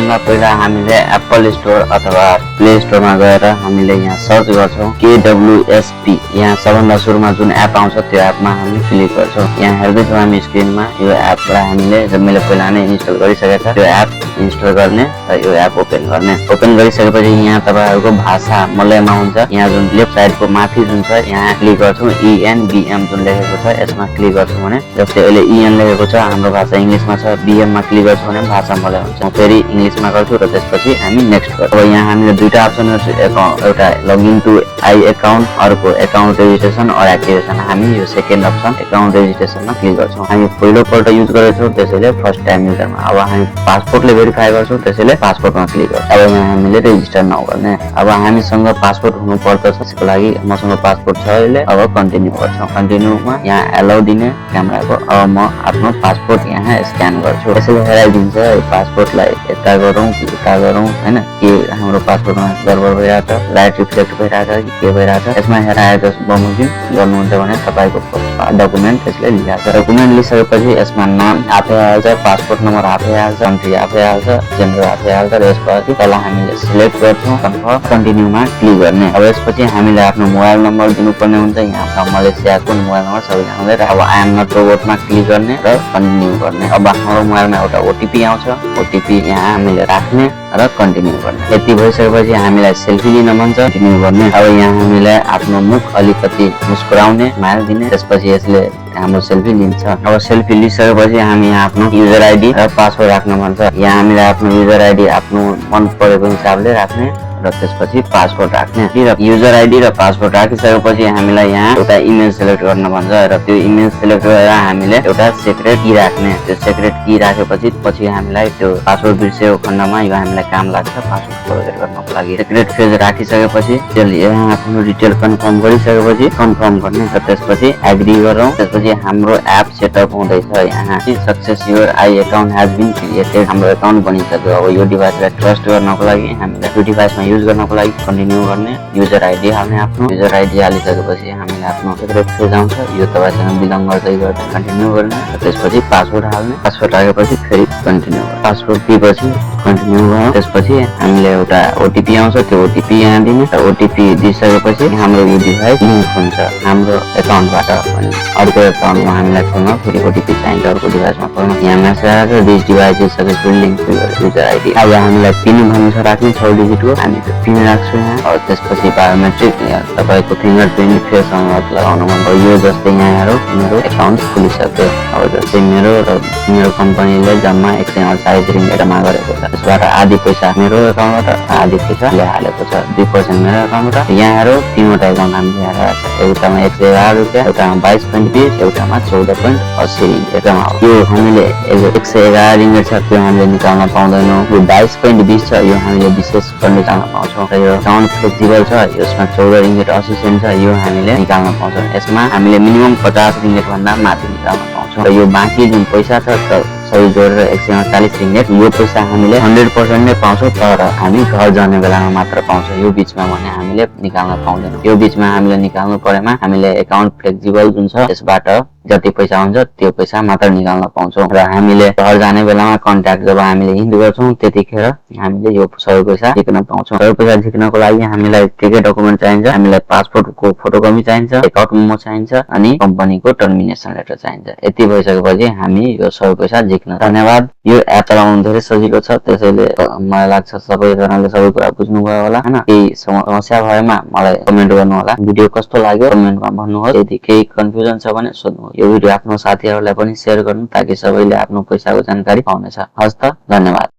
सबभन्दा पहिला हामीले एप्पल स्टोर अथवा प्ले स्टोरमा गएर हामीले यहाँ सर्च गर्छौं KWSP। यहाँ सबभन्दा सुरुमा जुन एप आउँछ त्यो एपमा हामी क्लिक गर्छौं। यहाँ हेर्दैछौँ हामी स्क्रिनमा यो एपलाई हामीले मैले पहिला नै इन्स्टल गरिसकेको छ। त्यो एप इन्स्टल गर्ने र यो एप ओपन गर्ने। ओपन गरिसकेपछि यहाँ तपाईहरुको भाषा मलयमा हुन्छ। यहाँ जुन लेफ्ट साइडको माथि जुन छ यहाँ क्लिक गर्छौं ENBM जुन लेखेको छ यसमा क्लिक गर्छौं भने जस्तै अहिले EN लेखेको छ हाम्रो भाषा इंग्लिशमा छ। BM मा क्लिक गर्छौं भने भाषा मलय हुन्छ। म फेरि इंग्लिशमा गर्छु र त्यसपछि हामी नेक्स्ट गर्छौं। अब यहाँ हामीले दुईटा अप्सनहरु छ, एउटा लगिन टु आई अकाउन्ट, अर्को अकाउन्ट रेजिस्ट्रेसन अर एक्टिभेसन। हामी यो सेकेन्ड अप्सन अकाउन्ट रेजिस्ट्रेसनमा क्लिक गर्छौं। हामी पहिलो पल्ट युज गरेछौं त्यसैले फर्स्ट टाइम युजरमा। अब हामी पासपोर्टले भेरिफाई गर्छौं त्यसैले पासपोर्टमा क्लिक गर्छौं। अब यहाँ हामीले रेजिस्टर नाउ गर्ने। अब हामीसँग पासपोर्ट हुनु पर्दछ, त्यसको लागि मसँग पासपोर्ट छ अहिले। अब कन्टिन्यू गर्छौं। कन्टिन्यूमा यहाँ एलाउ दिने क्यामेराको। अब म आफ्नो पासपोर्ट यहाँ स्क्यान गर्छु। त्यसैले हेराइदिन्छ यो पासपोर्टलाई यता गरौँ कि उता गरौँ हैन, के हाम्रो पासपोर्टमा गडबड भइरहेको छ, लाइट रिफ्लेक्ट भइरहेको छ कि के भइरहेको छ। यसमा हेराएर बमोजिम गर्नुहुन्छ भने तपाईको डकुमेन्ट त्यसले लिइहाल्छ। डकुमेन्ट लिइसकेपछि यसमा नाम आफै आउँछ, पासपोर्ट नम्बर आफै आउँछ, कन्ट्री आफै आउँछ, जेन्डर आफै आउँछ। र यसपछि पहिला हामीले सिलेक्ट गर्छौं कन्फर्म, कन्टिन्यूमा क्लिक गर्ने। अब यसपछि हामीले आफ्नो मोबाइल नम्बर दिनुपर्ने हुन्छ। यहाँ मलेसियाको मोबाइल नम्बर सबै आउँदै र अब आई एम नट रोबोटमा क्लिक गर्ने र कन्टिन्यू गर्ने। अब हाम्रो मोबाइलमा एउटा ओटीपी आउँछ, ओटीपी यहाँ हामीले राख्ने र कन्टिन्यू गर्ने। यति भइसकेपछि हामीलाई सेल्फी लिन मन छ, कन्टिन्यू गर्ने। अब यहाँ हामीलाई आफ्नो मुख अलिकति मुस्कुराउने, स्माइल दिने। त्यसपछि यसले हाम्रो सेल्फी लिन्छ। अब सेल्फी लिइसकेपछि हामी यहाँ आफ्नो युजर आइडी र पासवर्ड राख्न मन छ। यहाँ हामीले आफ्नो युजर आइडी आफ्नो मन परेको हिसाबले राख्ने र त्यसपछि पासवर्ड राख्ने। र युजर आइडी र पासवर्ड राखिसकेपछि हामीलाई यहाँ एउटा इमेज सिलेक्ट गर्न भन्छ र त्यो इमेज सिलेक्ट गरेर हामीले एउटा सिक्रेट की राख्ने। त्यो सिक्रेट की राखेपछि पछि हामीलाई त्यो पासवर्ड बिर्सेको खण्डमा यो हामीलाई काम लाग्छ पासवर्ड क्लोज गर्नको लागि। सिक्रेट फेज राखिसकेपछि त्यसले यहाँ आफ्नो डिटेल कन्फर्म गरिसकेपछि कन्फर्म गर्ने र त्यसपछि एग्री गरौँ। त्यसपछि हाम्रो एप सेटअप हुँदैछ। यहाँ success your I account has been created, हाम्रो अकाउन्ट बनिसक्यो। अब यो डिभाइसलाई ट्रस्ट गर्नको लागि हामीले यो डिभाइसमा युज गर्नको लागि कन्टिन्यू गर्ने, युजर आइडी हाल्ने। आफ्नो युजर आइडी हालिसकेपछि हामीले आफ्नो सिक्रेट पेज आउँछ, यो तपाईसँग बिलङ गर्दै गर्दै कन्टिन्यू गर्ने र त्यसपछि पासवर्ड हाल्ने। पासवर्ड राखेपछि फेरि कन्टिन्यू गर्ने। पासवर्ड दिएपछि कन्टिन्यू गर्नु। त्यसपछि हामीले एउटा ओटीपी आउँछ, त्यो ओटीपी यहाँ दिने र ओटीपी दिइसकेपछि हाम्रो यो डिभाइस लिङ्क हुन्छ हाम्रो अकाउन्टबाट। अनि अर्को अकाउन्टमा हामीलाई खोल्न फेरि ओटीपी चाहिन्छ, अर्को डिभाइसमा खोल्न। यहाँ मेसेज आएको this device is successfully link to your user ID. अब हामीलाई पिन भन्नु छ राख्ने 6 डिजिटको, हामी पिन राख्छु यहाँ। अब त्यसपछि बायोमेट्रिक तपाईको फिंगरप्रिन्ट फेस अनलक लगाउन मन भयो। यो जस्तै यहाँ हेरौ मेरो अकाउन्ट खुलिसक्यो। अब जस्तै मेरो कम्पनीले जम्मा 148 रिङ्गेट जम्मा गरेको छ। त्यसबाट आधी पैसा मेरो अकाउन्टबाट आधी पैसा हालेको छ, 2% मेरो अकाउन्टबाट। यहाँ हेरौ तीनवटा अकाउन्ट हामीले हेरेको छ। एउटामा 111 रुपैयाँ, एउटामा 22.20, एउटामा 14.80 रिङ्गेट जम्मा हो। यो हामीले 111 रिङ्गेट छ त्यो हामीले निकाल्न पाउँदैनौँ। यो 22.20 छ यो हामीले विशेष निकाल्न पाउँछौँ। र यो अकाउन्ट फ्लेक्सिबल छ, यसमा 14 रिङ्गेट 80 सेन्ट छ, यो हामीले निकाल्न पाउँछौँ। यसमा हामीले मिनिमम 50 रिङ्गेट भन्दा माथि निकाल्न पाउँछौँ। र यो बाँकी जुन पैसा छ सबै जोडेर 148 रिङ्गेट, यो पैसा हामीले 100% नै पाउँछौँ, तर हामी घर जाने बेलामा मात्र पाउँछौँ। यो बिचमा भने हामीले निकाल्न पाउँदैनौँ। यो बिचमा हामीले निकाल्नु परेमा हामीले अकाउन्ट फ्लेक्सिबल जुन छ त्यसबाट जति पैसा हुन्छ त्यो पैसा मात्र निकाल्न पाउँछौँ। र हामीले घर जाने बेलामा कन्ट्याक्ट जब हामीले हिट गर्छौँ त्यतिखेर हामीले यो सबै पैसा झिक्न पाउँछौँ। सबै पैसा झिक्नको लागि हामीलाई के के डकुमेन्ट चाहिन्छ? हामीलाई पासपोर्टको फोटोकपी चाहिन्छ, अकाउन्ट मेमो चाहिन्छ, अनि कम्पनीको टर्मिनेसन लेटर चाहिन्छ। यति भइसकेपछि हामी यो सबै पैसा झिक्न। धन्यवाद। यो एप चलाउनु धेरै सजिलो छ, त्यसैले मलाई लाग्छ सबैजनाले सबै कुरा बुझ्नुभयो होला हैन। केही समस्या भएमा मलाई कमेन्ट गर्नु होला। भिडियो कस्तो लाग्यो कमेन्टमा भन्नुहोस्। यदि केही कन्फ्युजन छ भने सोध्नुहोस्। यो भिडियो आफ्नो साथीहरूलाई पनि शेयर गर्नु ताकि सबैले आफ्नो पैसाको जानकारी पाउनेछ। हस् त, धन्यवाद।